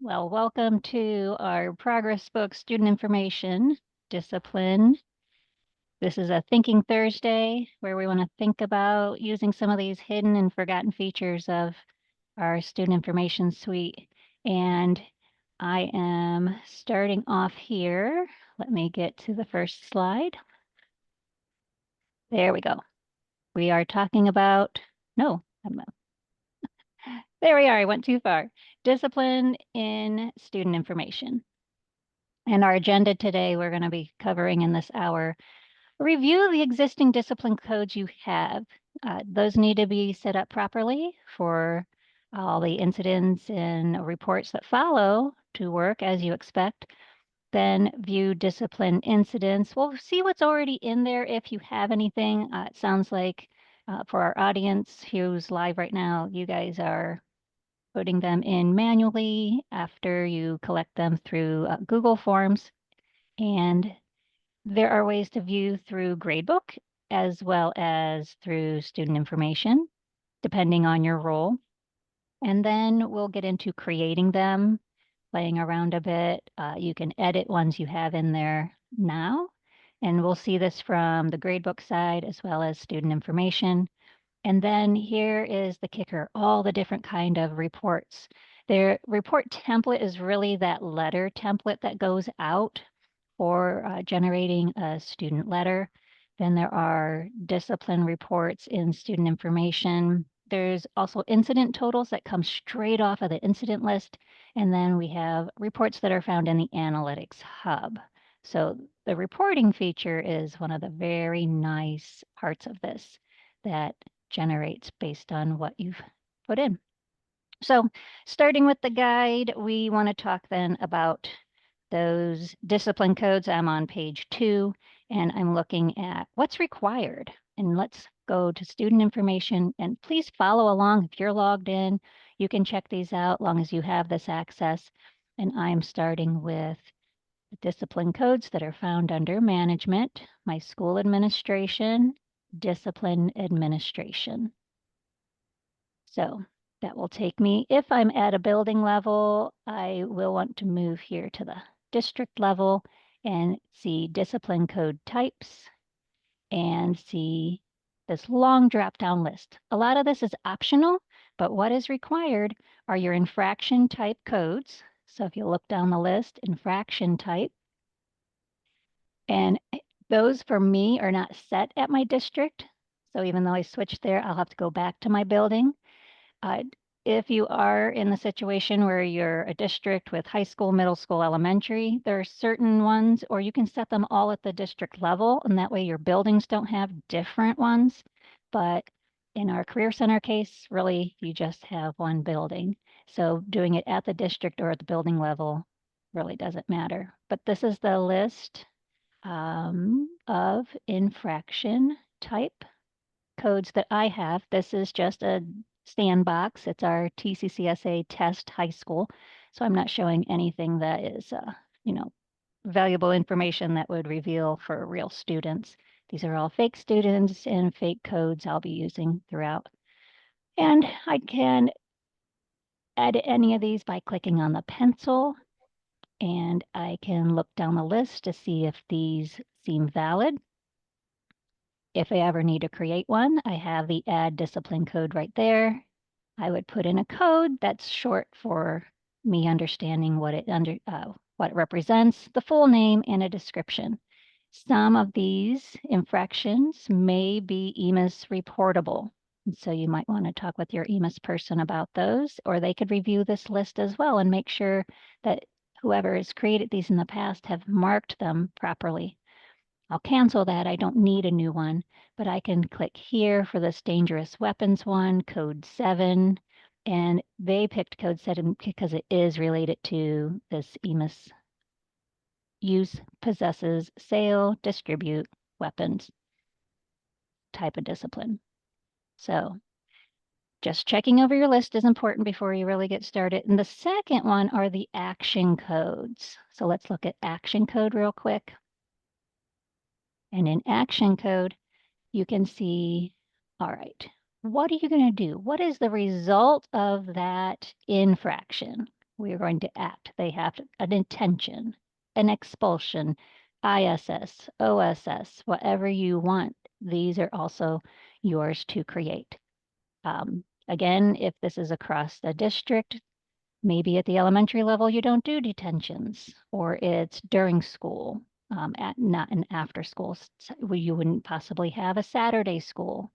Well, welcome to our ProgressBook Student Information discipline. This is a Thinking Thursday where we want to think about using some of these hidden and forgotten features of our Student Information Suite. And I am starting off here. Let me get to the first slide. There we go. We are talking about, no, there we are. I went too far. Discipline in student information. And our agenda today, we're going to be covering in this hour, review the existing discipline codes you have. Those need to be set up properly for all the incidents and reports that follow to work as you expect. Then view discipline incidents. We'll see what's already in there if you have anything. It sounds like for our audience who's live right now, you guys are putting them in manually after you collect them through Google Forms. And there are ways to view through Gradebook as well as through student information, depending on your role. And then we'll get into creating them, playing around a bit. You can edit ones you have in there now. And we'll see this from the Gradebook side as well as student information. And then here is the kicker, all the different kind of reports. Their report template is really that letter template that goes out for generating a student letter. Then there are discipline reports in student information. There's also incident totals that come straight off of the incident list. And then we have reports that are found in the analytics hub. So the reporting feature is one of the very nice parts of this that generates based on what you've put in. So starting with the guide, we want to talk then about those discipline codes. I'm on page 2, and I'm looking at what's required. And let's go to student information, and please follow along. If you're logged in, you can check these out as long as you have this access. And I'm starting with the discipline codes that are found under management, my school administration, discipline administration. So that will take me, if I'm at a building level, I will want to move here to the district level and see discipline code types and see this long drop-down list. A lot of this is optional, but what is required are your infraction type codes. So if you look down the list, infraction type, and those for me are not set at my district. So even though I switched there, I'll have to go back to my building. If you are in the situation where you're a district with high school, middle school, elementary, there are certain ones, or you can set them all at the district level, and that way your buildings don't have different ones. But in our Career Center case, really, you just have one building. So doing it at the district or at the building level really doesn't matter. But this is the list of infraction type codes that I have. This is just a sandbox. It's our TCCSA test high school. So I'm not showing anything that is, valuable information that would reveal for real students. These are all fake students and fake codes I'll be using throughout. And I can edit any of these by clicking on the pencil, and I can look down the list to see if these seem valid. If I ever need to create one, I have the add discipline code right there. I would put in a code that's short for me understanding what it represents, the full name, and a description. Some of these infractions may be EMIS reportable. And so you might want to talk with your EMIS person about those, or they could review this list as well and make sure that whoever has created these in the past have marked them properly. I'll cancel that. I don't need a new one, but I can click here for this dangerous weapons one, code 7, and they picked code 7 because it is related to this EMIS use, possesses, sale, distribute weapons type of discipline. So just checking over your list is important before you really get started. And the second one are the action codes. So let's look at action code real quick. And in action code, you can see, all right, what are you going to do? What is the result of that infraction? we are going to act. They have an intention, an expulsion, ISS, OSS, whatever you want. These are also yours to create. Again, if this is across the district, maybe at the elementary level, you don't do detentions, or it's during school, not an after school. You wouldn't possibly have a Saturday school.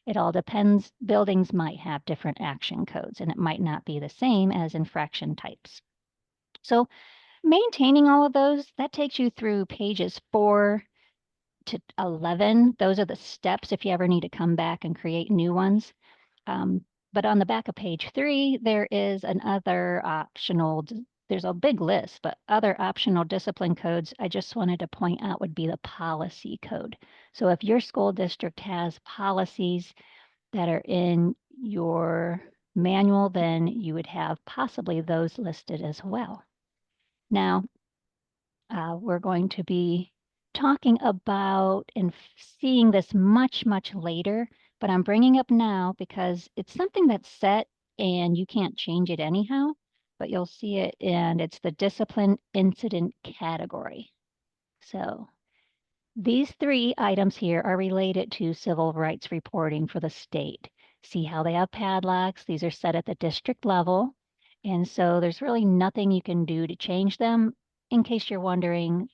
It all depends. Buildings might have different action codes, and it might not be the same as infraction types. So maintaining all of those, that takes you through pages 4 to 11. Those are the steps if you ever need to come back and create new ones. But on the back of page 3, there is another optional, there's a big list, but other optional discipline codes I just wanted to point out would be the policy code. So if your school district has policies that are in your manual, then you would have possibly those listed as well. Now, we're going to be talking about and seeing this much, much later, but I'm bringing up now because it's something that's set and you can't change it anyhow, but you'll see it, and it's the discipline incident category. So these 3 items here are related to civil rights reporting for the state. See how they have padlocks? These are set at the district level. And so there's really nothing you can do to change them. In case you're wondering,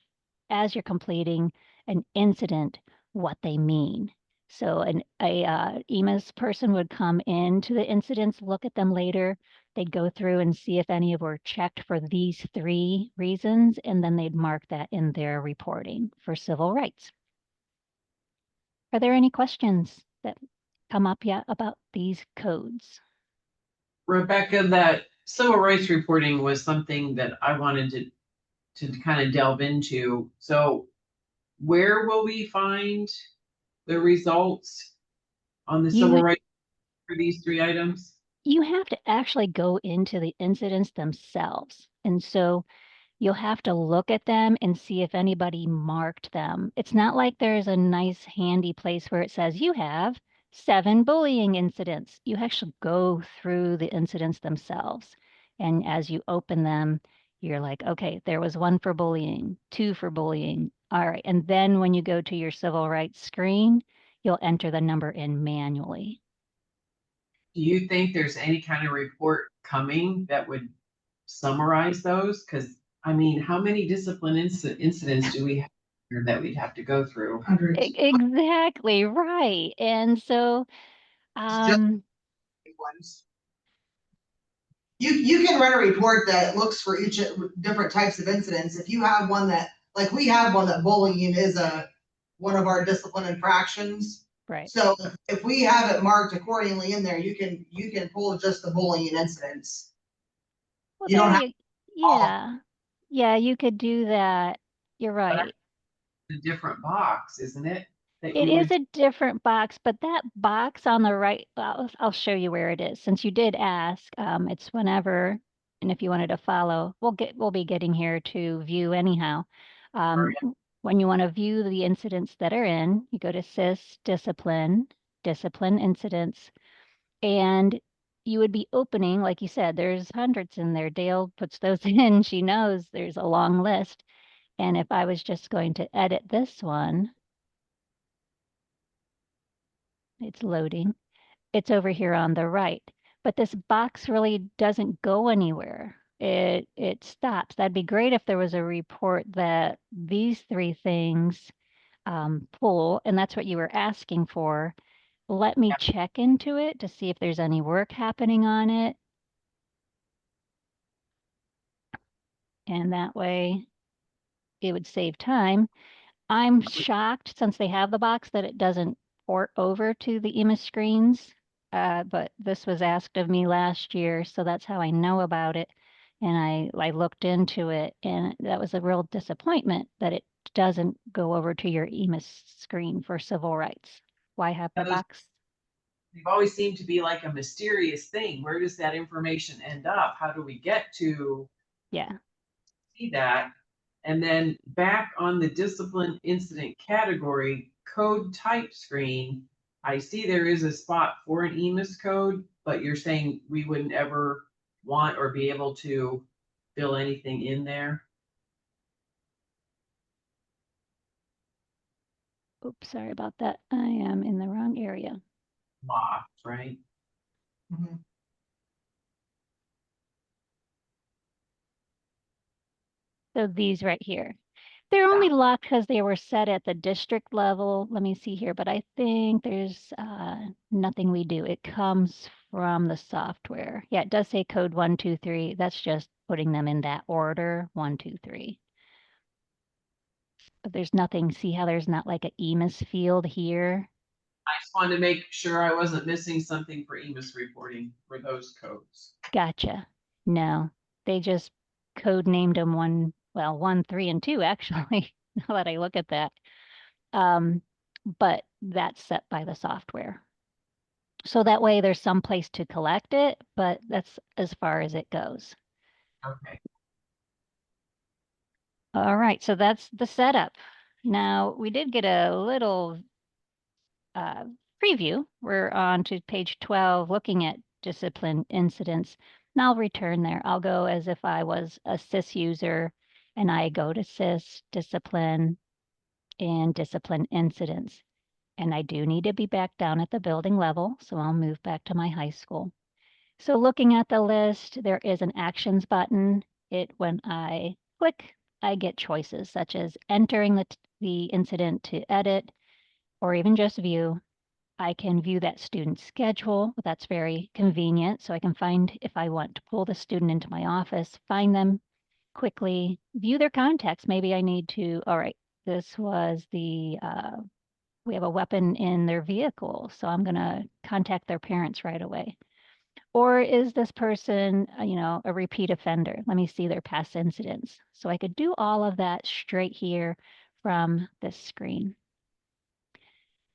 as you're completing an incident, what they mean. So a EMIS person would come into the incidents, look at them later. They'd go through and see if any were checked for these 3 reasons, and then they'd mark that in their reporting for civil rights. Are there any questions that come up yet about these codes? Rebecca, that civil rights reporting was something that I wanted to kind of delve into. So where will we find the results on the civil rights for these 3 items? You have to actually go into the incidents themselves. And so you'll have to look at them and see if anybody marked them. It's not like there's a nice handy place where it says you have 7 bullying incidents. You actually go through the incidents themselves. And as you open them, you're like, okay, there was 1 for bullying, 2 for bullying. All right. And then when you go to your civil rights screen, you'll enter the number in manually. Do you think there's any kind of report coming that would summarize those? Because I mean, how many discipline incidents do we have here that we'd have to go through? Hundreds. Exactly right. And so, ones. You can run a report that looks for each different types of incidents. If you have one that, like we have one that bullying is one of our discipline infractions. right. So if we have it marked accordingly in there, you can pull just the bullying incidents. Well, You don't have yeah, you could do that. You're right. A different box, isn't it? That It you is would a different box, but that box on the right, I'll show you where it is. Since you did ask, it's whenever, and if you wanted to follow, we'll be getting here to view anyhow. When you want to view the incidents that are in, you go to discipline incidents, and you would be opening, like you said, there's hundreds in there. Dale puts those in. She knows there's a long list. And if I was just going to edit this one, it's loading. It's over here on the right. But this box really doesn't go anywhere. It stops. That'd be great if there was a report that these 3 things pull, and that's what you were asking for. Let me check into it to see if there's any work happening on it. And that way it would save time. I'm shocked, since they have the box, that it doesn't port over to the EMIS screens. But this was asked of me last year, so that's how I know about it. And I looked into it, and that was a real disappointment that it doesn't go over to your EMIS screen for civil rights. Why have the box? They've always seemed to be like a mysterious thing. Where does that information end up? How do we get to see that? And then back on the discipline incident category code type screen, I see there is a spot for an EMIS code, but you're saying we wouldn't ever want or be able to fill anything in there. Oops, sorry about that. I am in the wrong area. Locked, right? Mhm. So these right here. They're only locked because they were set at the district level. Let me see here, but I think there's nothing we do. It comes from the software. Yeah, it does say code 1, 2, 3. That's just putting them in that order, 1, 2, 3. But there's nothing, see how there's not like an EMIS field here? I just wanted to make sure I wasn't missing something for EMIS reporting for those codes. Gotcha. No, they just code named them 1, 3, and 2, actually, now that I look at that. But that's set by the software. So that way there's some place to collect it, but that's as far as it goes. Okay. All right, so that's the setup. Now, we did get a little preview. We're on to page 12, looking at discipline incidents. And I'll return there. I'll go as if I was a SIS user, and I go to SIS, discipline, and discipline incidents. And I do need to be back down at the building level, so I'll move back to my high school. So looking at the list, there is an actions button. When I click, I get choices such as entering the incident to edit or even just view. I can view that student's schedule. That's very convenient. So I can find if I want to pull the student into my office, find them quickly, view their contacts. Maybe I need to, all right, this was we have a weapon in their vehicle, so I'm going to contact their parents right away. Or is this person, a repeat offender? Let me see their past incidents. So I could do all of that straight here from this screen.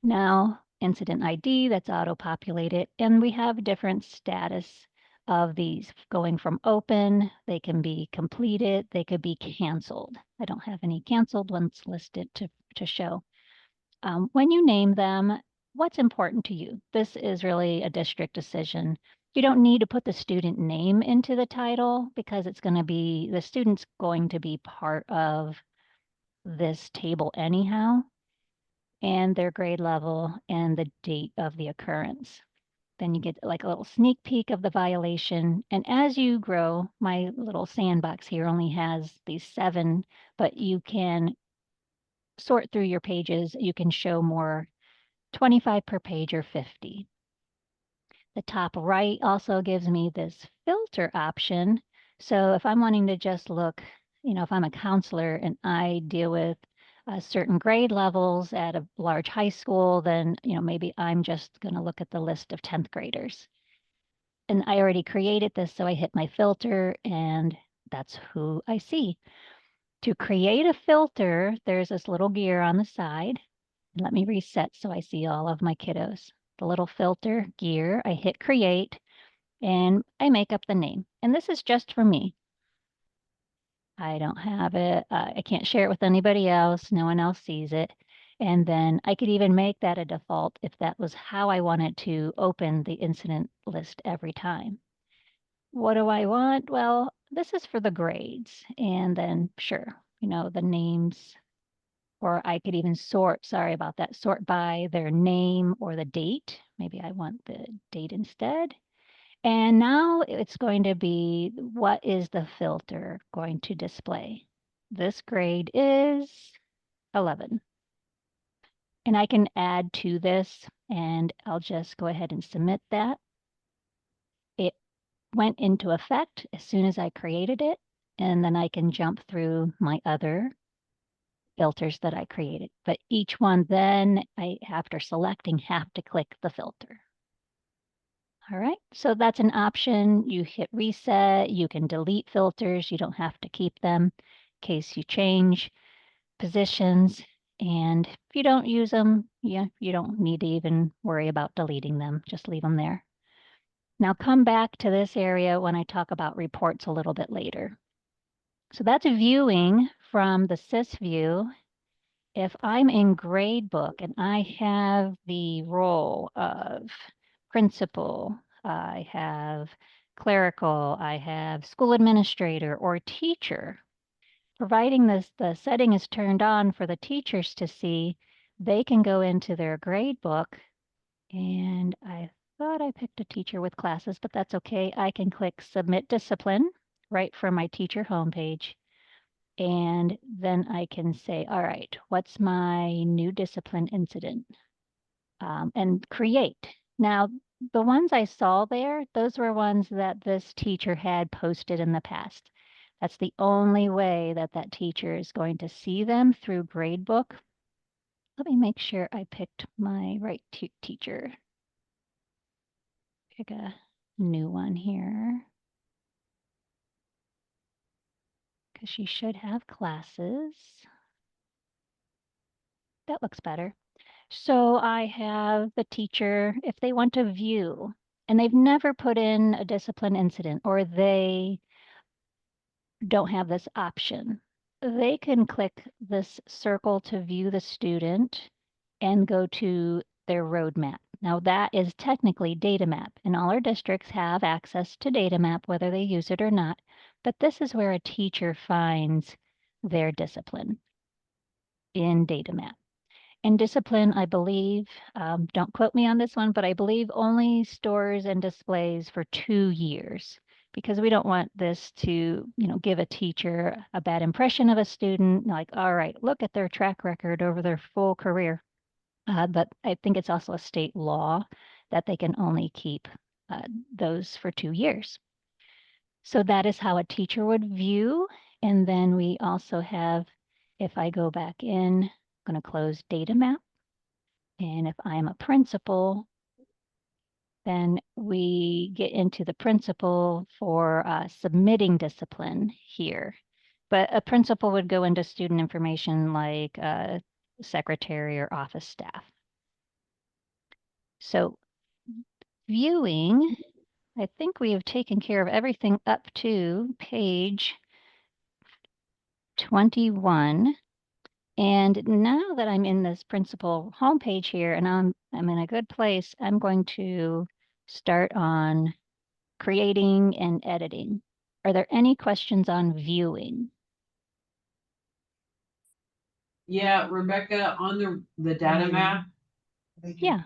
Now, incident ID, that's auto-populated, and we have different status of these going from open, they can be completed, they could be canceled. I don't have any canceled ones listed to show. When you name them, what's important to you? This is really a district decision. You don't need to put the student name into the title because it's going to be, the student's going to be part of this table anyhow, and their grade level and the date of the occurrence. Then you get like a little sneak peek of the violation. And as you grow, my little sandbox here only has these 7, but you can sort through your pages. You can show more, 25 per page or 50. The top right also gives me this filter option. So if I'm wanting to just look, if I'm a counselor and I deal with certain grade levels at a large high school, then, maybe I'm just going to look at the list of 10th graders. And I already created this, so I hit my filter and that's who I see. To create a filter, there's this little gear on the side. Let me reset so I see all of my kiddos. The little filter gear, I hit create and I make up the name. And this is just for me. I don't have it. I can't share it with anybody else. No one else sees it. And then I could even make that a default if that was how I wanted to open the incident list every time. What do I want? Well, this is for the grades. And then sure, the names, or I could even sort by their name or the date. Maybe I want the date instead. And now it's going to be, what is the filter going to display? This grade is 11. And I can add to this, and I'll just go ahead and submit that. It went into effect as soon as I created it, and then I can jump through my other filters that I created. But each one then, after selecting, have to click the filter. All right, so that's an option. You hit reset, you can delete filters, you don't have to keep them in case you change positions. And if you don't use them, you don't need to even worry about deleting them, just leave them there. Now come back to this area when I talk about reports a little bit later. So that's viewing from the SIS view. If I'm in gradebook and I have the role of principal, I have clerical, I have school administrator or teacher. Providing the setting is turned on for the teachers to see, they can go into their grade book, and I thought I picked a teacher with classes, but that's okay. I can click Submit Discipline right from my teacher homepage. And then I can say, all right, what's my new discipline incident? And create. Now, the ones I saw there, those were ones that this teacher had posted in the past. That's the only way that that teacher is going to see them through Gradebook. Let me make sure I picked my right teacher. Pick a new one here, because she should have classes. That looks better. So I have the teacher, if they want to view, and they've never put in a discipline incident, or they don't have this option, they can click this circle to view the student and go to their roadmap. Now that is technically data map, and all our districts have access to data map, whether they use it or not, but this is where a teacher finds their discipline in data map. And discipline, I believe, don't quote me on this one, but I believe only stores and displays for 2 years, because we don't want this to, give a teacher a bad impression of a student, like, all right, look at their track record over their full career. But I think it's also a state law that they can only keep those for 2 years. So that is how a teacher would view. And then we also have, if I go back in, I'm going to close data map. And if I'm a principal, then we get into the principal for submitting discipline here. But a principal would go into student information like secretary or office staff. So viewing, I think we have taken care of everything up to page 21. And now that I'm in this principal homepage here and I'm in a good place, I'm going to start on creating and editing. Are there any questions on viewing? Yeah, Rebecca, on the data map. Yeah.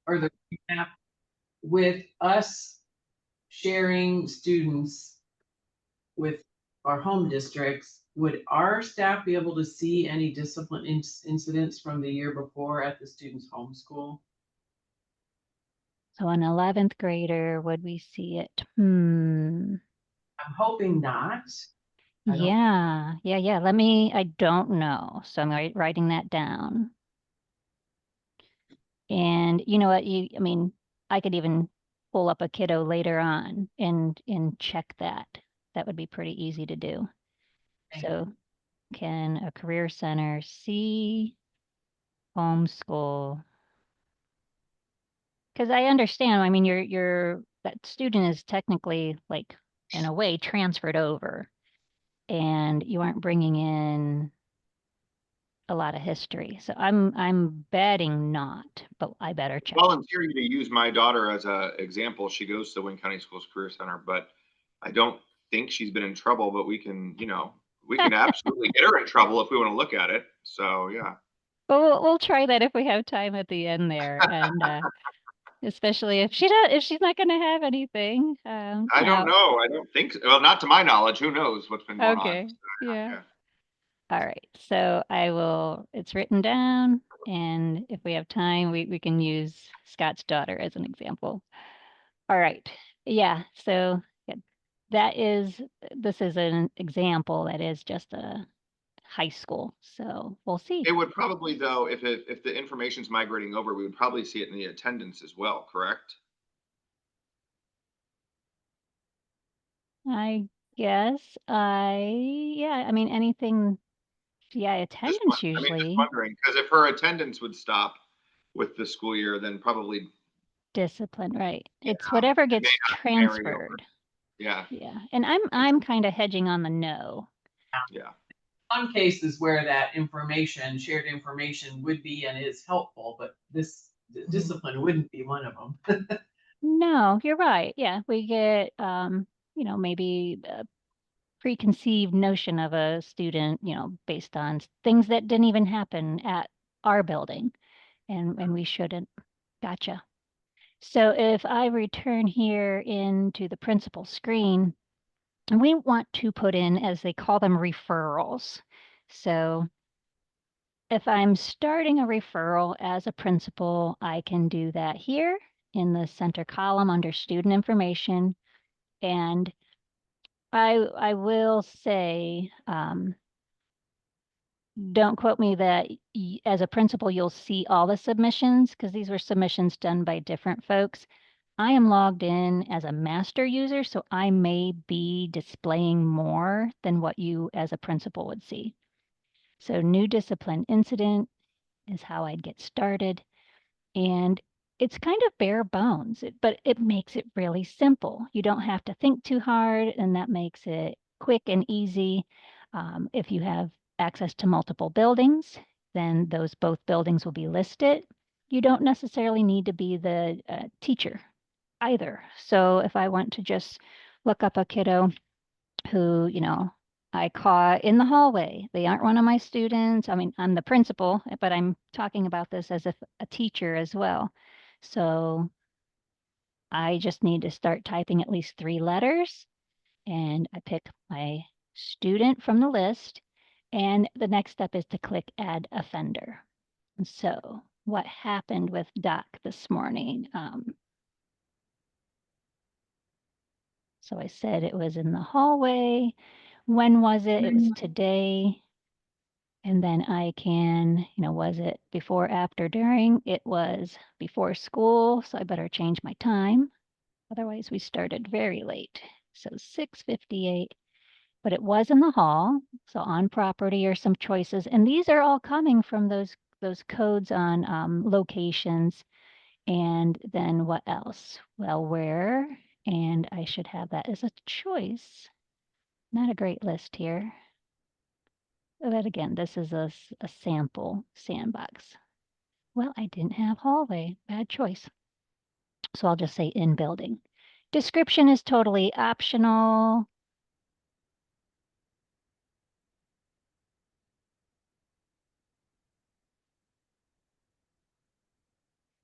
Or the map with us sharing students with our home districts, would our staff be able to see any discipline incidents from the year before at the student's home school? So an 11th grader, would we see it? I'm hoping not. Yeah. I don't know. So I'm writing that down. And you know what, I could even pull up a kiddo later on and check that. That would be pretty easy to do. So can a career center see homeschool? Because I understand, that student is technically, like, in a way transferred over, and you aren't bringing in a lot of history. So I'm betting not, but I better check. Volunteer you to use my daughter as an example. She goes to the Wayne County Schools Career Center, but I don't think she's been in trouble, but we can absolutely get her in trouble if we want to look at it. So yeah. Well, we'll try that if we have time at the end there, and especially if she's not going to have anything. I don't know. I don't think so. Well, not to my knowledge. Who knows what's been going on? Okay. Yeah. All right. So it's written down, and if we have time, we can use Scott's daughter as an example. All right. Yeah. So this is an example that is just a high school. So we'll see. It would probably, though, if the information's migrating over, we would probably see it in the attendance as well, correct? I guess anything, attendance usually. Just wondering, because if her attendance would stop with the school year, then probably discipline, right? It's whatever gets transferred. Yeah. Yeah. And I'm kind of hedging on the no. Yeah. Some cases where that shared information would be and is helpful, but this discipline wouldn't be one of them. No, you're right. Yeah, we get, you know, maybe a preconceived notion of a student, you know, based on things that didn't even happen at our building, and we shouldn't. Gotcha. So if I return here into the principal screen, and we want to put in, as they call them, referrals. So if I'm starting a referral as a principal, I can do that here in the center column under student information. And I will say, don't quote me that as a principal, you'll see all the submissions because these were submissions done by different folks. I am logged in as a master user, so I may be displaying more than what you as a principal would see. So new discipline incident is how I'd get started. And it's kind of bare bones, but it makes it really simple. You don't have to think too hard, and that makes it quick and easy. If you have access to multiple buildings, then those both buildings will be listed. You don't necessarily need to be the teacher either. So if I want to just look up a kiddo who, you know, I caught in the hallway. They aren't one of my students. I mean, I'm the principal, but I'm talking about this as if a teacher as well. So I just need to start typing at least 3 letters, and I pick my student from the list. And the next step is to click Add Offender. And so what happened with Doc this morning? So I said it was in the hallway. When was it? It was today. And then I can, you know, was it before, after, during? It was before school, so I better change my time. Otherwise, we started very late. So 6:58, but it was in the hall. So on property are some choices. And these are all coming from those codes on locations. And then what else? Well, where? And I should have that as a choice. Not a great list here. But again, this is a sample sandbox. Well, I didn't have hallway. Bad choice. So I'll just say in building. Description is totally optional.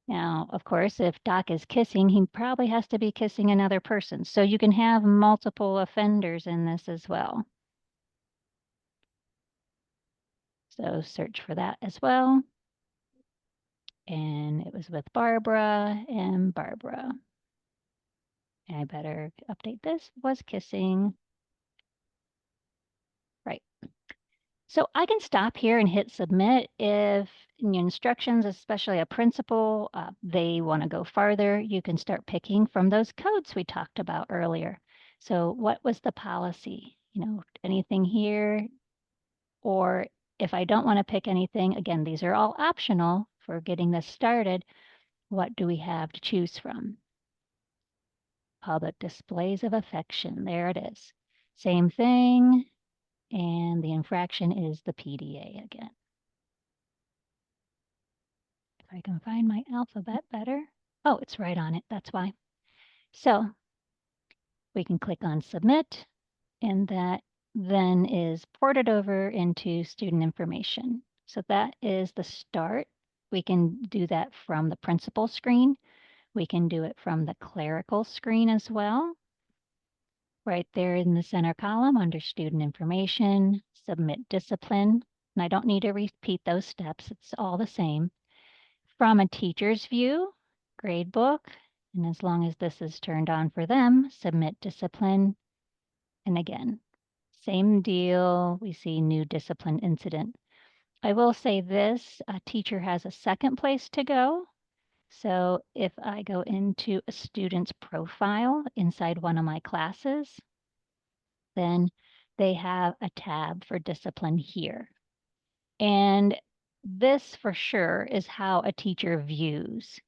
Now, of course, if Doc is kissing, he probably has to be kissing another person. So you can have multiple offenders in this as well. So search for that as well. And it was with Barbara and Barbara. And I better update this. Was kissing. Right. So I can stop here and hit submit if in your instructions, especially a principal, they want to go farther. You can start picking from those codes we talked about earlier. So what was the policy? You know, anything here? Or if I don't want to pick anything, again, these are all optional for getting this started. What do we have to choose from? Public displays of affection. There it is. Same thing. And the infraction is the PDA again. If I can find my alphabet better. Oh, it's right on it. That's why. So we can click on submit, and that then is ported over into student information. So that is the start. We can do that from the principal screen. We can do it from the clerical screen as well. Right there in the center column under student information, submit discipline. And I don't need to repeat those steps. It's all the same. From a teacher's view, gradebook, and as long as this is turned on for them, submit discipline. And again, same deal. We see new discipline incident. I will say this, a teacher has a second place to go. So if I go into a student's profile inside one of my classes, then they have a tab for discipline here. And this for sure is how a teacher views.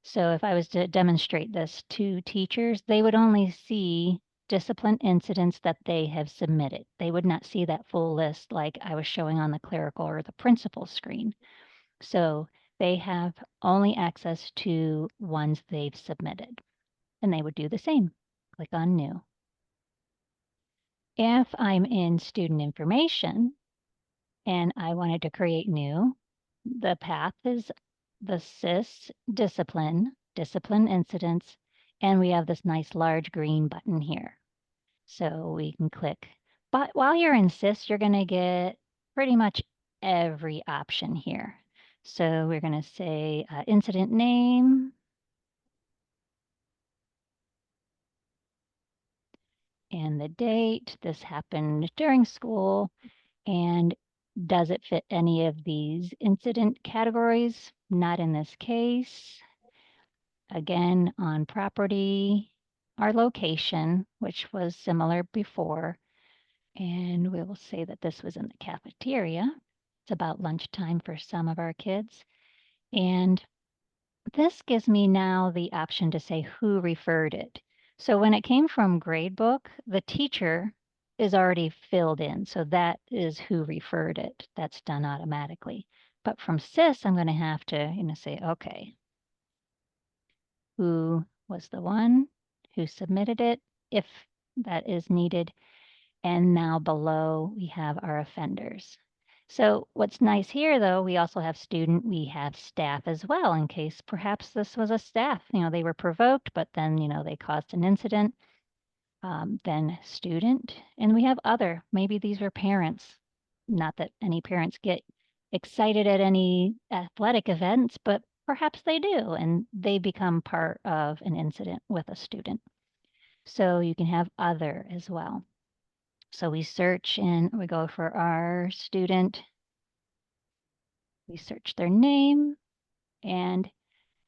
So if I was to demonstrate this to teachers, they would only see discipline incidents that they have submitted. They would not see that full list like I was showing on the clerical or the principal screen. So they have only access to ones they've submitted. and they would do the same. Click on New. If I'm in student information and I wanted to create new, the path is the SIS discipline incidents, and we have this nice large green button here. So we can click. But while you're in SIS, you're going to get pretty much every option here. So we're going to say incident name, and the date. This happened during school. And does it fit any of these incident categories? Not in this case. Again, on property, our location, which was similar before. And we will say that this was in the cafeteria. It's about lunchtime for some of our kids. And this gives me now the option to say who referred it. So when it came from Gradebook, the teacher is already filled in. So that is who referred it. That's done automatically. But from SIS, I'm going to have to say, okay, who was the one who submitted it, if that is needed. And now below, we have our offenders. So what's nice here, though, we also have student, we have staff as well, in case perhaps this was a staff, they were provoked, but then, they caused an incident. Then student, and we have other, maybe these were parents. Not that any parents get excited at any athletic events, but perhaps they do, and they become part of an incident with a student. So you can have other as well. So we search and we go for our student. We search their name and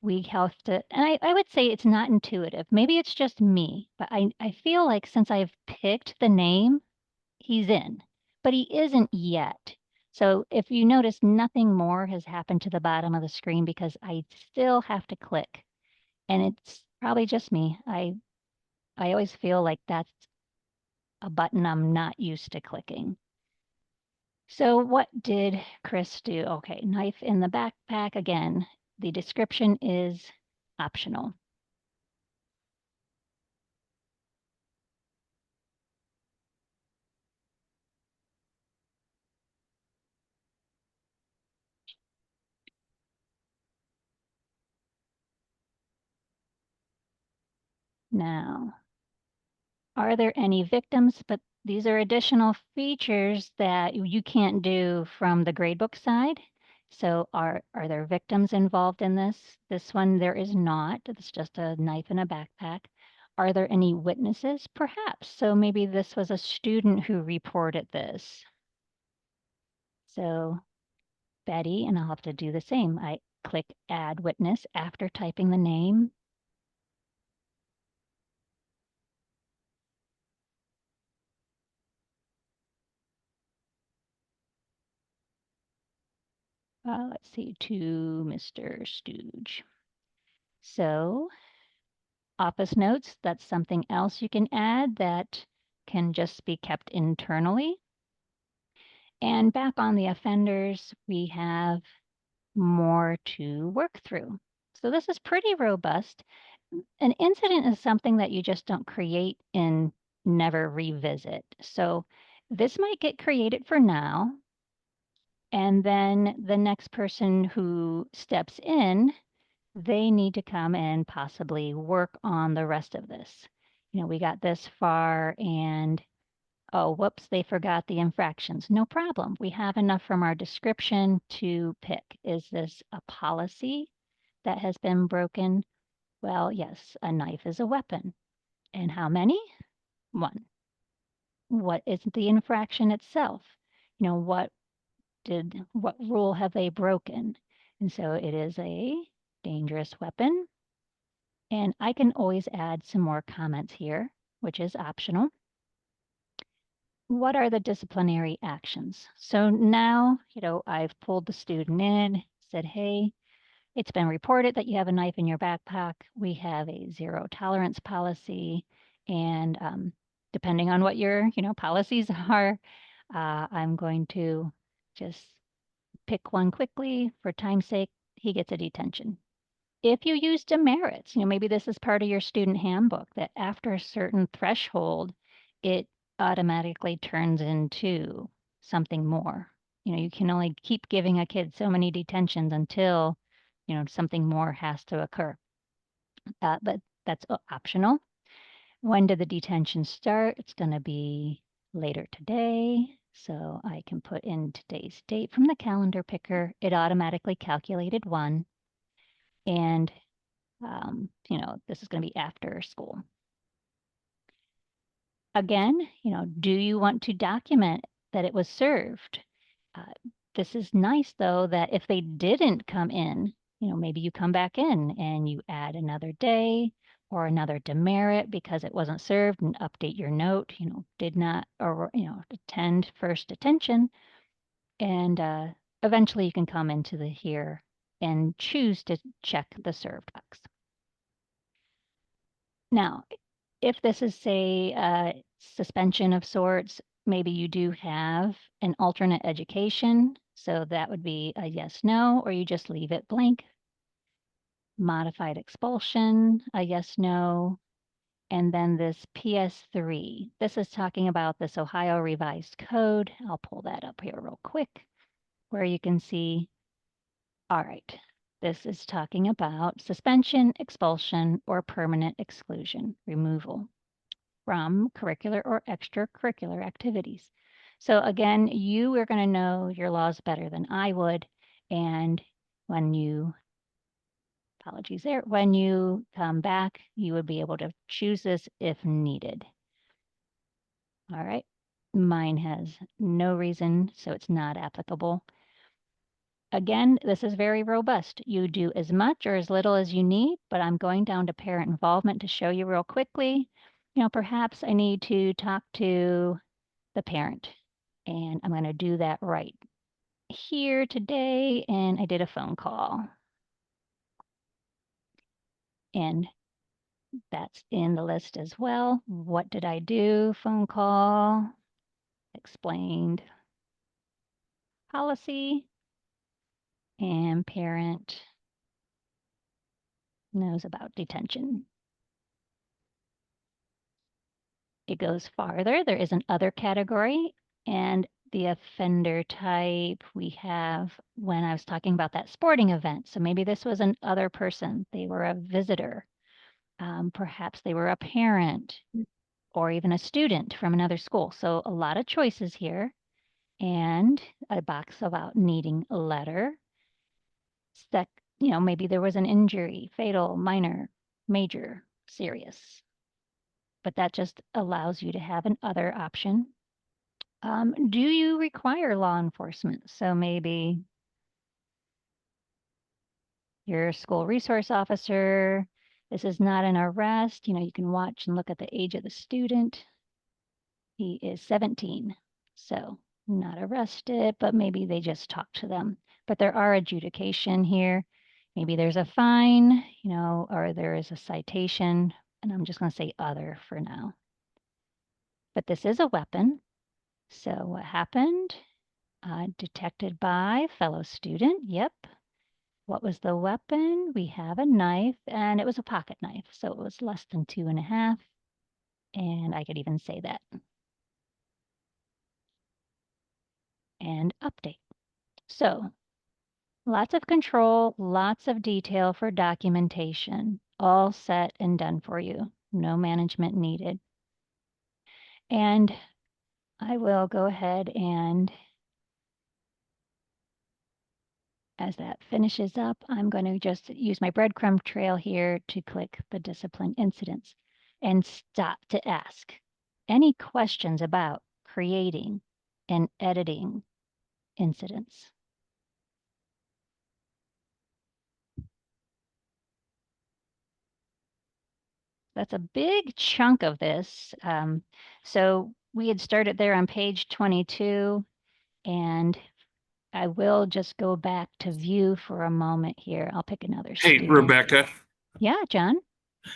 we have to, and I would say it's not intuitive. Maybe it's just me, but I feel like since I've picked the name, he's in, but he isn't yet. So if you notice, nothing more has happened to the bottom of the screen because I still have to click. And it's probably just me. I always feel like that's a button I'm not used to clicking. So what did Chris do? Okay, knife in the backpack. Again, the description is optional. Now, are there any victims? But these are additional features that you can't do from the gradebook side. So are there victims involved in this? This one, there is not. It's just a knife in a backpack. Are there any witnesses? Perhaps. So maybe this was a student who reported this. So Betty, and I'll have to do the same. I click Add Witness after typing the name. Let's see, to Mr. Stooge. So office notes, that's something else you can add that can just be kept internally. And back on the offenders, we have more to work through. So this is pretty robust. An incident is something that you just don't create and never revisit. So this might get created for now. And then the next person who steps in, they need to come and possibly work on the rest of this. We got this far and, oh, whoops, they forgot the infractions. No problem. We have enough from our description to pick. Is this a policy that has been broken? Well, yes, a knife is a weapon. And how many? One. What is the infraction itself? What rule have they broken? And so it is a dangerous weapon. And I can always add some more comments here, which is optional. What are the disciplinary actions? So now, I've pulled the student in, said, hey, it's been reported that you have a knife in your backpack. We have a zero tolerance policy. And depending on what your, policies are, I'm going to just pick one quickly. For time's sake, he gets a detention. if you use demerits, maybe this is part of your student handbook, that after a certain threshold, it automatically turns into something more. You can only keep giving a kid so many detentions until, something more has to occur. But that's optional. When did the detention start? It's going to be later today. So I can put in today's date from the calendar picker. It automatically calculated 1. And, this is going to be after school. Again, do you want to document that it was served? This is nice, though, that if they didn't come in, maybe you come back in and you add another day or another demerit because it wasn't served, and update your note, did not, or, attend first detention. And eventually you can come into the here and choose to check the served box. Now, if this is, say, a suspension of sorts, maybe you do have an alternate education. So that would be a yes, no, or you just leave it blank. Modified expulsion, a yes, no. And then this PS3. This is talking about this Ohio Revised Code. I'll pull that up here real quick, where you can see, all right, this is talking about suspension, expulsion, or permanent exclusion, removal from curricular or extracurricular activities. So again, you are going to know your laws better than I would. And when you, apologies there, when you come back, you would be able to choose this if needed. All right. Mine has no reason, so it's not applicable. Again, this is very robust. You do as much or as little as you need, but I'm going down to parent involvement to show you real quickly. Perhaps I need to talk to the parent, and I'm going to do that right here today. And I did a phone call, and that's in the list as well. What did I do? Phone call, explained policy, and parent knows about detention. It goes farther. There is an other category, and the offender type we have when I was talking about that sporting event. So maybe this was an other person. They were a visitor. Perhaps they were a parent or even a student from another school. So a lot of choices here, and a box about needing a letter. Maybe there was an injury, fatal, minor, major, serious. But that just allows you to have an other option. Do you require law enforcement? So maybe you're a school resource officer. This is not an arrest. You can watch and look at the age of the student. He is 17, so not arrested, but maybe they just talked to them. But there are adjudication here. Maybe there's a fine, or there is a citation, and I'm just going to say other for now. But this is a weapon. So what happened? Detected by fellow student. Yep. What was the weapon? We have a knife, and it was a pocket knife. So it was less than 2.5. And I could even say that. And update. So lots of control, lots of detail for documentation, all set and done for you. No management needed. And I will go ahead and, as that finishes up, I'm going to just use my breadcrumb trail here to click the discipline incidents and stop to ask any questions about creating and editing incidents. That's a big chunk of this. So we had started there on page 22, and I will just go back to view for a moment here. I'll pick another Hey, student. Rebecca. Yeah, John.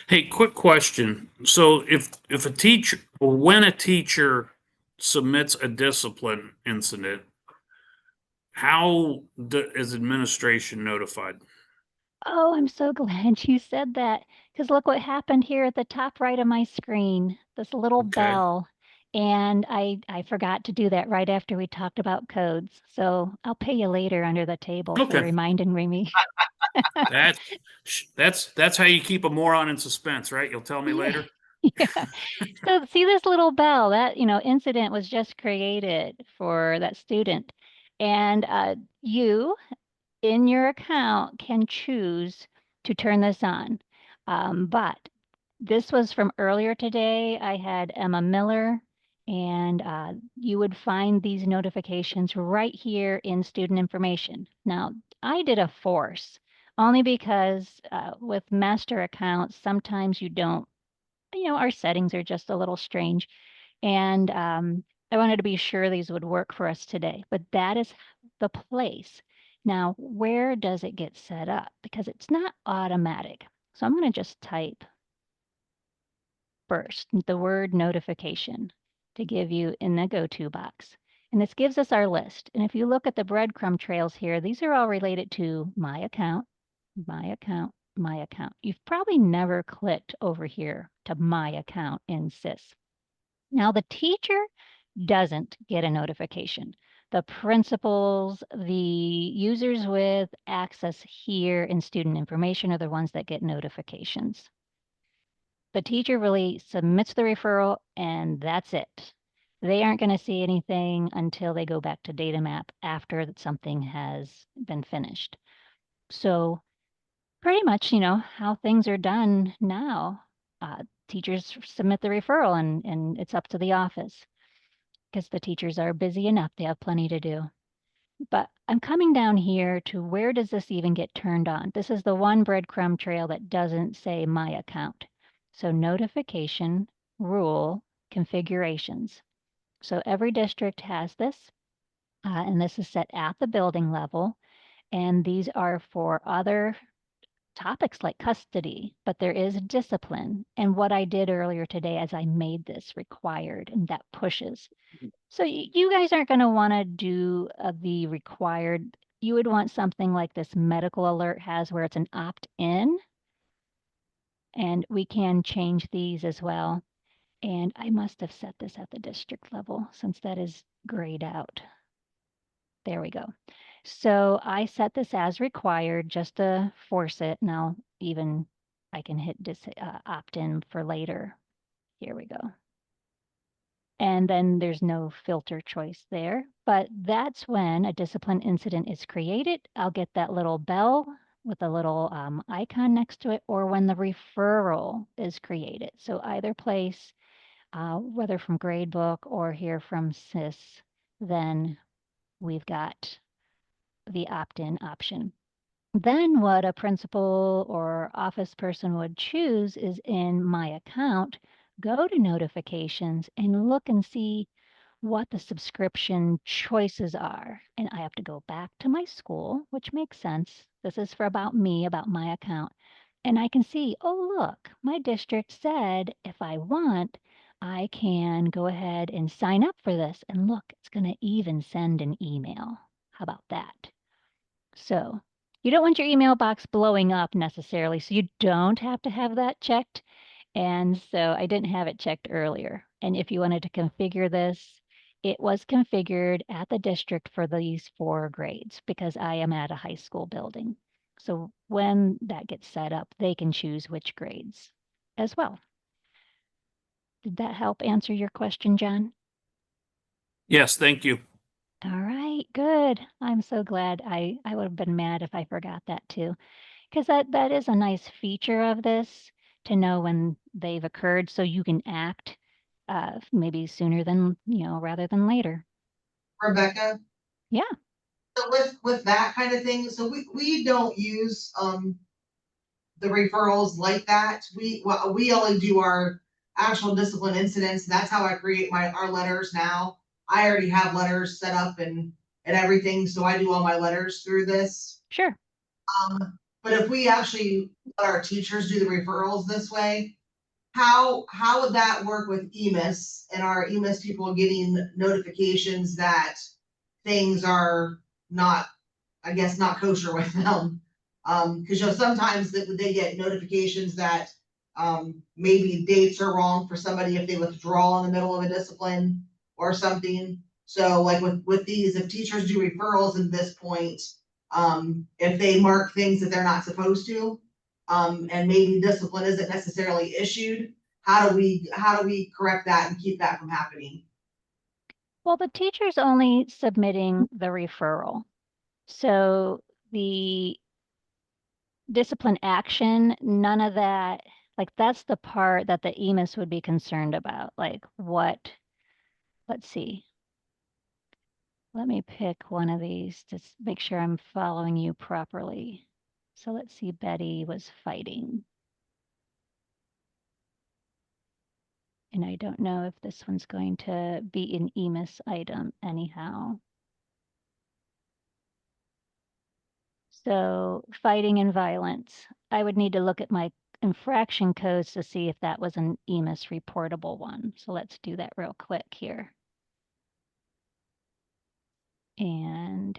Hey, quick question. So if a teacher, or when a teacher submits a discipline incident, how is administration notified? Oh, I'm so glad you said that, because look what happened here at the top right of my screen, this little Okay. bell. And I forgot to do that right after we talked about codes. So I'll pay you later under the table for Okay. reminding me. That's how you keep a moron in suspense, right? You'll tell me Yeah. later. Yeah. So see this little bell, that, incident was just created for that student. And you in your account can choose to turn this on. But this was from earlier today. I had Emma Miller, and you would find these notifications right here in student information. Now, I did a force only because with master accounts, sometimes you don't, our settings are just a little strange. And I wanted to be sure these would work for us today, but that is the place. Now, where does it get set up? Because it's not automatic. So I'm going to just type first the word notification to give you in the go-to box. And this gives us our list. And if you look at the breadcrumb trails here, these are all related to my account, my account, my account. You've probably never clicked over here to my account in SIS. Now the teacher doesn't get a notification. The principals, the users with access here in student information are the ones that get notifications. The teacher really submits the referral and that's it. They aren't going to see anything until they go back to data map after something has been finished. So pretty much, how things are done now. Teachers submit the referral and it's up to the office because the teachers are busy enough. They have plenty to do. But I'm coming down here to where does this even get turned on? This is the one breadcrumb trail that doesn't say my account. So notification, rule, configurations. So every district has this, and this is set at the building level. And these are for other topics like custody, but there is discipline. And what I did earlier today is I made this required, and that pushes. So you guys aren't going to want to do the required. You would want something like this medical alert has where it's an opt-in. And we can change these as well. And I must have set this at the district level since that is grayed out. There we go. So I set this as required just to force it. Now even I can hit opt-in for later. Here we go. And then there's no filter choice there, but that's when a discipline incident is created. I'll get that little bell with a little icon next to it, or when the referral is created. So either place, whether from gradebook or here from SIS, then we've got the opt-in option. Then what a principal or office person would choose is in my account, go to notifications and look and see what the subscription choices are. And I have to go back to my school, which makes sense. This is for about me, about my account. And I can see, oh, look, my district said if I want, I can go ahead and sign up for this. And look, it's going to even send an email. How about that? So you don't want your email box blowing up necessarily, so you don't have to have that checked. And so I didn't have it checked earlier. And if you wanted to configure this, it was configured at the district for these 4 grades because I am at a high school building. So when that gets set up, they can choose which grades as well. Did that help answer your question, John? Yes, thank you. All right, good. I'm so glad. I would have been mad if I forgot that too, because that is a nice feature of this to know when they've occurred so you can act maybe sooner than, rather than later. Rebecca? Yeah. So with that kind of thing, so we don't use the referrals like that. We only do our actual discipline incidents. That's how I create our letters now. I already have letters set up and everything, so I do all my letters through this. Sure. But if we actually let our teachers do the referrals this way, how would that work with EMIS and our EMIS people getting notifications that things are not, I guess, not kosher with them? Cause sometimes they get notifications that, maybe dates are wrong for somebody if they withdraw in the middle of a discipline or something. So like with these, if teachers do referrals at this point, if they mark things that they're not supposed to, and maybe discipline isn't necessarily issued, how do we correct that and keep that from happening? Well, the teacher's only submitting the referral. So the discipline action, none of that, like that's the part that the EMIS would be concerned about. Like what, let's see. Let me pick one of these to make sure I'm following you properly. So let's see, Betty was fighting. And I don't know if this one's going to be an EMIS item anyhow. So fighting and violence, I would need to look at my infraction codes to see if that was an EMIS reportable one. So let's do that real quick here. And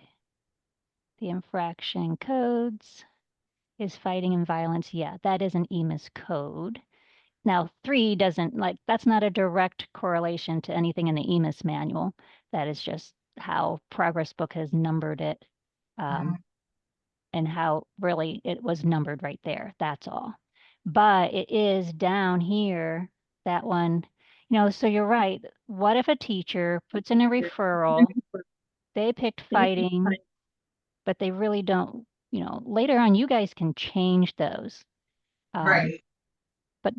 the infraction codes is fighting and violence. Yeah, that is an EMIS code. Now 3 doesn't, like, that's not a direct correlation to anything in the EMIS manual. That is just how ProgressBook has numbered it. And how really it was numbered right there. That's all. But it is down here, that one, so you're right. What if a teacher puts in a referral, they picked fighting, but they really don't, later on you guys can change those. Right. But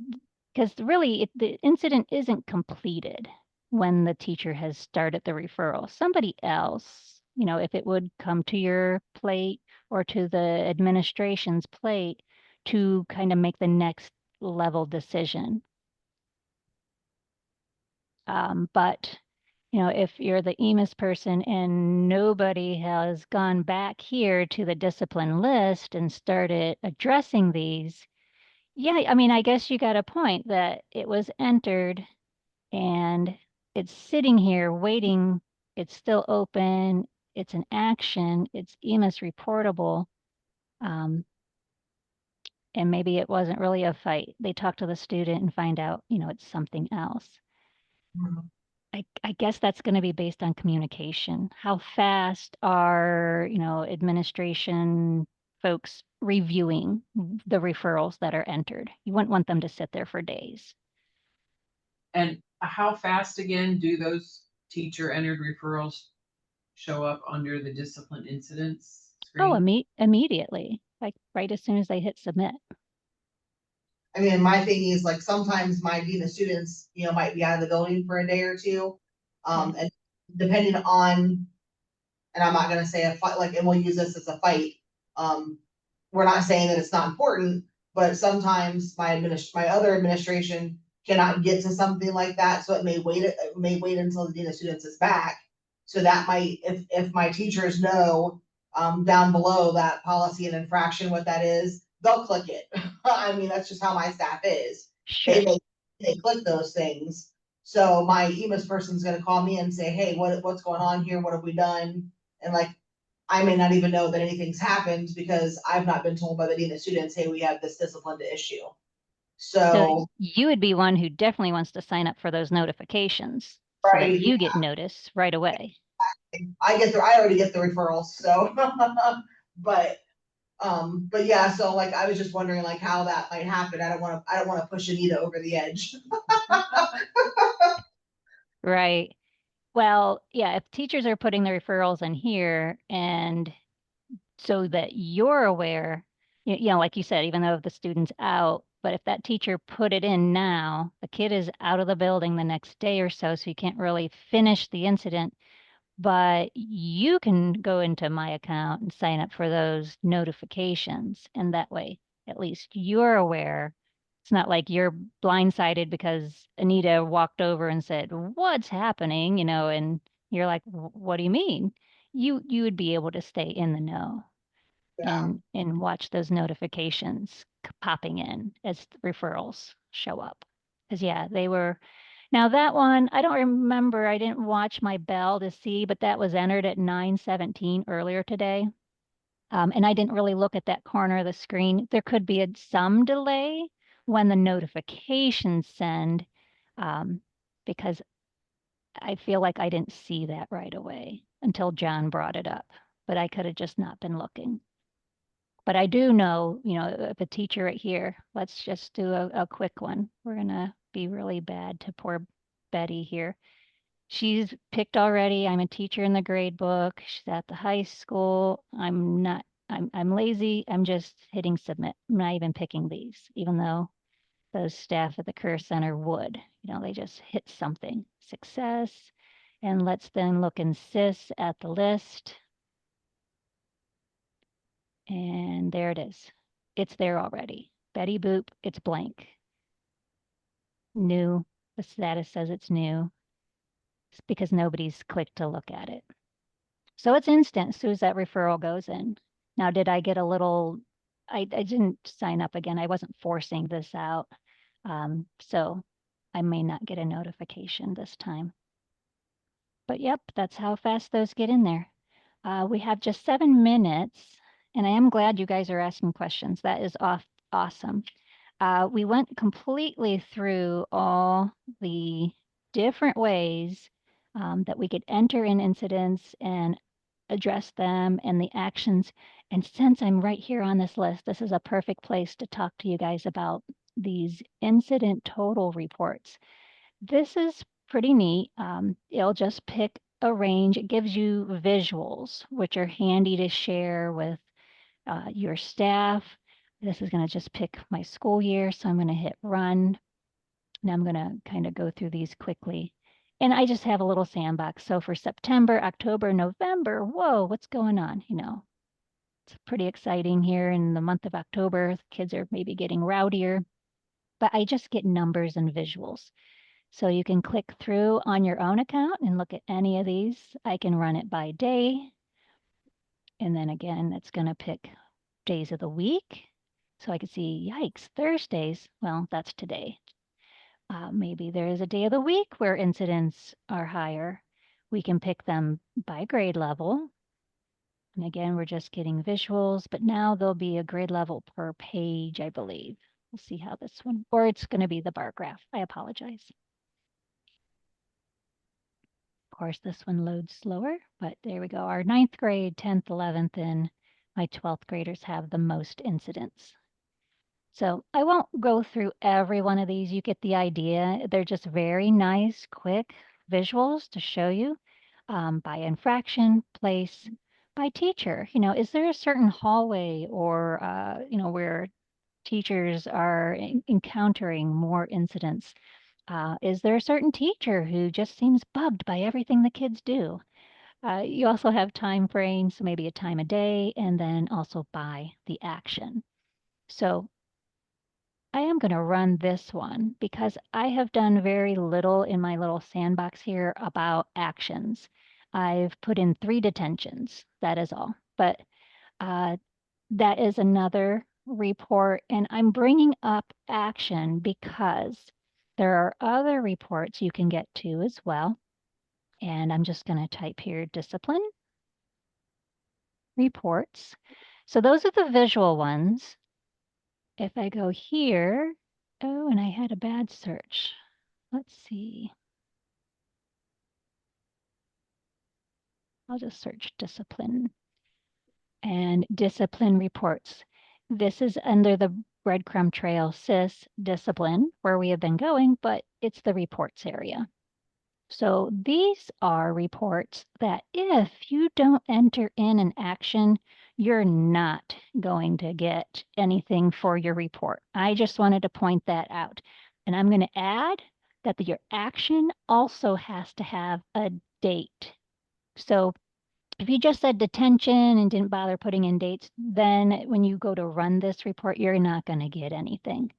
because really the incident isn't completed when the teacher has started the referral. Somebody else, if it would come to your plate or to the administration's plate to kind of make the next level decision. But if you're the EMIS person and nobody has gone back here to the discipline list and started addressing these, yeah, I mean, I guess you got a point that it was entered and it's sitting here waiting. It's still open. It's an action. It's EMIS reportable. And maybe it wasn't really a fight. They talk to the student and find out, it's something else. I guess that's going to be based on communication. How fast are, administration folks reviewing the referrals that are entered? You wouldn't want them to sit there for days. And how fast again do those teacher entered referrals show up under the discipline incidents screen? Oh, immediately, like right as soon as they hit submit. I mean, my thing is like sometimes my dean of students, might be out of the building for a day or two. And depending on, and I'm not gonna say a fight, like, and we'll use this as a fight. We're not saying that it's not important, but sometimes my other administration cannot get to something like that, so it may wait until the dean of students is back. So that might, if my teachers know, down below that policy and infraction, what that is, they'll click it. I mean, that's just how my staff is. Sure. They click those things. So my EMIS person's gonna call me and say, hey, what's going on here? What have we done? And like, I may not even know that anything's happened because I've not been told by the dean of students, hey, we have this discipline to issue. So you would be one who definitely wants to sign up for those notifications so right, that you get notice right away. I already get the referrals, so but yeah, so like I was just wondering like how that might happen. I don't want to push Anita over the edge. Right. Well, yeah, if teachers are putting the referrals in here and so that you're aware, like you said, even though the student's out, but if that teacher put it in now, the kid is out of the building the next day or so you can't really finish the incident, but you can go into my account and sign up for those notifications. And that way, at least you're aware. It's not like you're blindsided because Anita walked over and said, what's happening? And you're like, what do you mean? You would be able to stay in the know. Yeah. And watch those notifications popping in as referrals show up. Because yeah, they were. Now that one, I don't remember. I didn't watch my bell to see, but that was entered at 9:17 earlier today. And I didn't really look at that corner of the screen. There could be some delay when the notifications send, because I feel like I didn't see that right away until John brought it up, but I could have just not been looking. But I do know, if a teacher right here, let's just do a quick one. We're going to be really bad to poor Betty here. She's picked already. I'm a teacher in the grade book. She's at the high school. I'm lazy. I'm just hitting submit. I'm not even picking these, even though those staff at the Career Center would. They just hit something. Success. And let's then look in SIS at the list. And there it is. It's there already. Betty Boop, it's blank. New. The status says it's new. It's because nobody's clicked to look at it. So it's instant as soon as that referral goes in. Now, did I get a little, I didn't sign up again. I wasn't forcing this out. So I may not get a notification this time. But yep, that's how fast those get in there. We have just 7 minutes, and I am glad you guys are asking questions. That is awesome. We went completely through all the different ways that we could enter in incidents and address them and the actions. And since I'm right here on this list, this is a perfect place to talk to you guys about these incident total reports. This is pretty neat. It'll just pick a range. It gives you visuals, which are handy to share with your staff. This is going to just pick my school year. So I'm going to hit run. Now I'm going to kind of go through these quickly. And I just have a little sandbox. So for September, October, November, whoa, what's going on? It's pretty exciting here in the month of October. The kids are maybe getting rowdier, but I just get numbers and visuals. So you can click through on your own account and look at any of these. I can run it by day. And then again, it's going to pick days of the week. So I can see, yikes, Thursdays. Well, that's today. Maybe there is a day of the week where incidents are higher. We can pick them by grade level. And again, we're just getting visuals, but now there'll be a grade level per page, I believe. We'll see how this one, or it's going to be the bar graph. I apologize. Of course, this one loads slower, but there we go. Our 9th grade, 10th, 11th, and my 12th graders have the most incidents. So I won't go through every one of these. You get the idea. They're just very nice, quick visuals to show you by infraction, place, by teacher. Is there a certain hallway or, where teachers are encountering more incidents? Is there a certain teacher who just seems bugged by everything the kids do? You also have time frames, so maybe a time of day, and then also by the action. So I am going to run this one because I have done very little in my little sandbox here about actions. I've put in 3 detentions, that is all. But that is another report, and I'm bringing up action because there are other reports you can get to as well. And I'm just going to type here discipline reports. So those are the visual ones. If I go here, oh, and I had a bad search. Let's see. I'll just search discipline and discipline reports. This is under the breadcrumb trail SIS discipline where we have been going, but it's the reports area. So these are reports that if you don't enter in an action, you're not going to get anything for your report. I just wanted to point that out. And I'm going to add that your action also has to have a date. So if you just said detention and didn't bother putting in dates, then when you go to run this report, you're not going to get anything.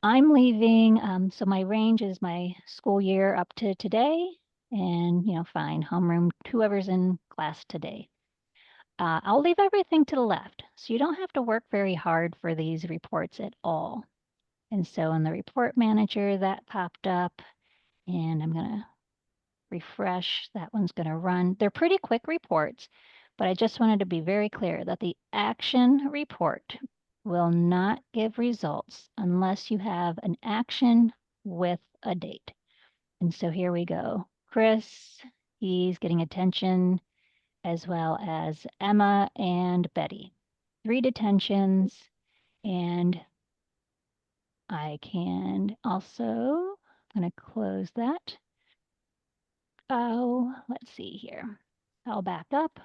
I'm leaving, so my range is my school year up to today, and fine, homeroom, whoever's in class today. I'll leave everything to the left, so you don't have to work very hard for these reports at all. And so in the report manager, that popped up, and I'm gonna refresh. That one's gonna run. They're pretty quick reports, But I just wanted to be very clear that the action report will not give results unless you have an action with a date. And so here we go. Chris, he's getting attention, as well as Emma and Betty. 3 detentions, and I can also, I'm going to close that. Oh, let's see here. I'll back up.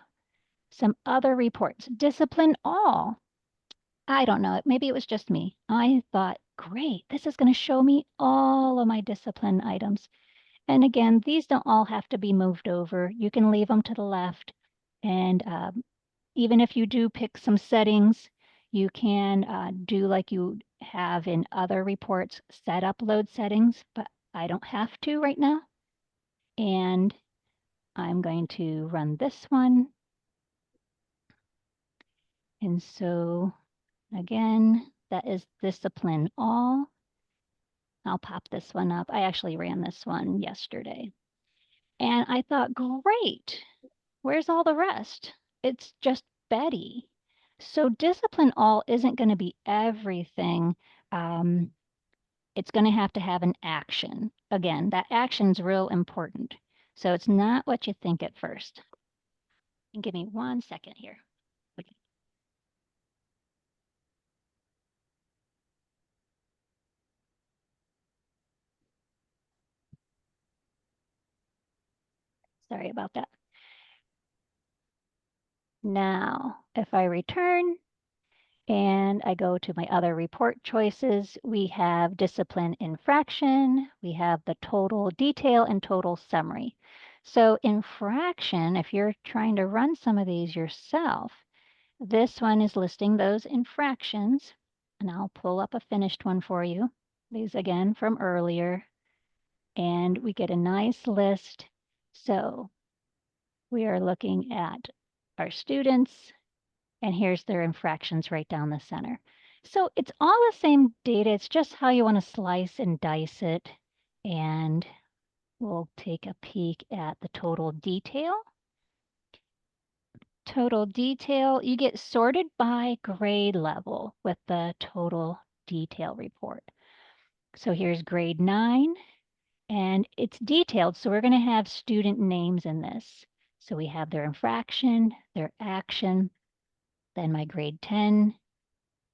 Some other reports. Discipline all. I don't know. Maybe it was just me. I thought, great, this is going to show me all of my discipline items. And again, these don't all have to be moved over. You can leave them to the left. And even if you do pick some settings, you can do like you have in other reports, set upload settings, but I don't have to right now. And I'm going to run this one. And so again, that is discipline all. I'll pop this one up. I actually ran this one yesterday. And I thought, great, where's all the rest? It's just Betty. So discipline all isn't going to be everything. It's going to have an action. Again, that action's real important. So it's not what you think at first. And give me 1 second here. Okay. Sorry about that. Now, if I return and I go to my other report choices, we have discipline infraction, we have the total detail and total summary. So infraction, if you're trying to run some of these yourself, this one is listing those infractions, and I'll pull up a finished one for you. These again from earlier, and we get a nice list. So we are looking at our students, and here's their infractions right down the center. So it's all the same data. It's just how you want to slice and dice it. And we'll take a peek at the total detail. Total detail, you get sorted by grade level with the total detail report. So here's grade 9, and it's detailed. So we're going to have student names in this. So we have their infraction, their action, then my grade 10,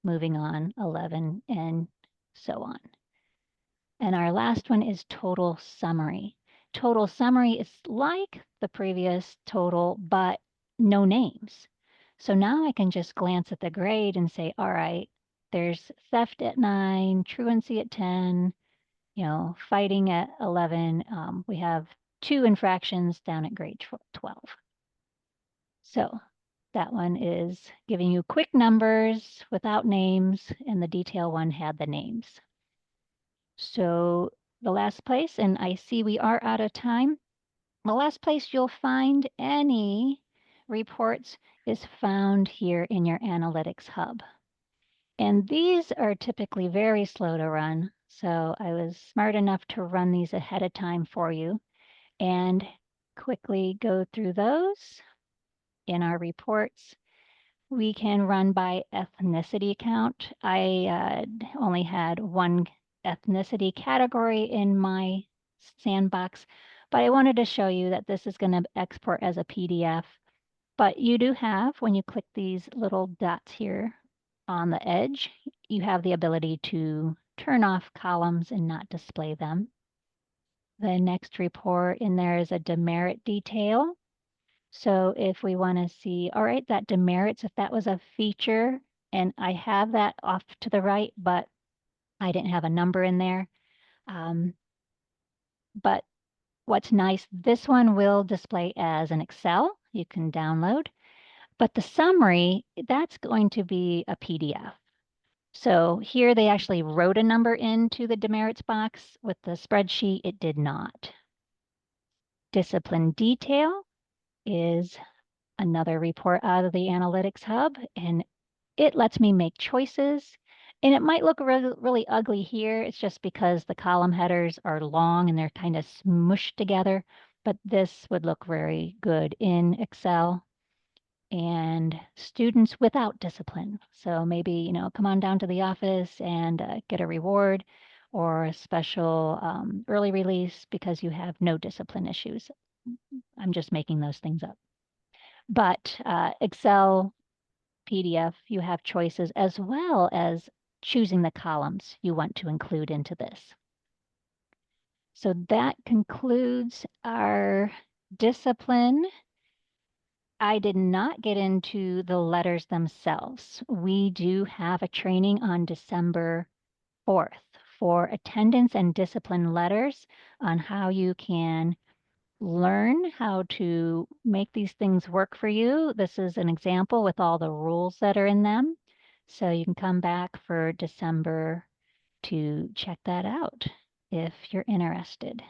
moving on, 11, and so on. And our last one is total summary. Total summary is like the previous total, but no names. So now I can just glance at the grade and say, all right, there's theft at 9, truancy at 10, fighting at 11. We have 2 infractions down at grade 12. So that one is giving you quick numbers without names, and the detail one had the names. So the last place, and I see we are out of time, the last place you'll find any reports is found here in your Analytics Hub. And these are typically very slow to run, so I was smart enough to run these ahead of time for you and quickly go through those in our reports. We can run by ethnicity count. I only had 1 ethnicity category in my sandbox, but I wanted to show you that this is going to export as a PDF. But you do have, when you click these little dots here on the edge, you have the ability to turn off columns and not display them. The next report in there is a demerit detail. So if we want to see, all right, that demerits, if that was a feature, and I have that off to the right, but I didn't have a number in there. But what's nice, this one will display as an Excel. You can download. But the summary, that's going to be a PDF. So here they actually wrote a number into the demerits box. With the spreadsheet, it did not. Discipline detail is another report out of the Analytics Hub, and it lets me make choices. And it might look really ugly here. It's just because the column headers are long and they're kind of smushed together, but this would look very good in Excel. and students without discipline. So maybe, you know, come on down to the office and get a reward or a special early release because you have no discipline issues. I'm just making those things up. But Excel, PDF, you have choices as well as choosing the columns you want to include into this. So that concludes our discipline. I did not get into the letters themselves. We do have a training on December 4th for attendance and discipline letters on how you can learn how to make these things work for you. This is an example with all the rules that are in them. So you can come back for December to check that out if you're interested.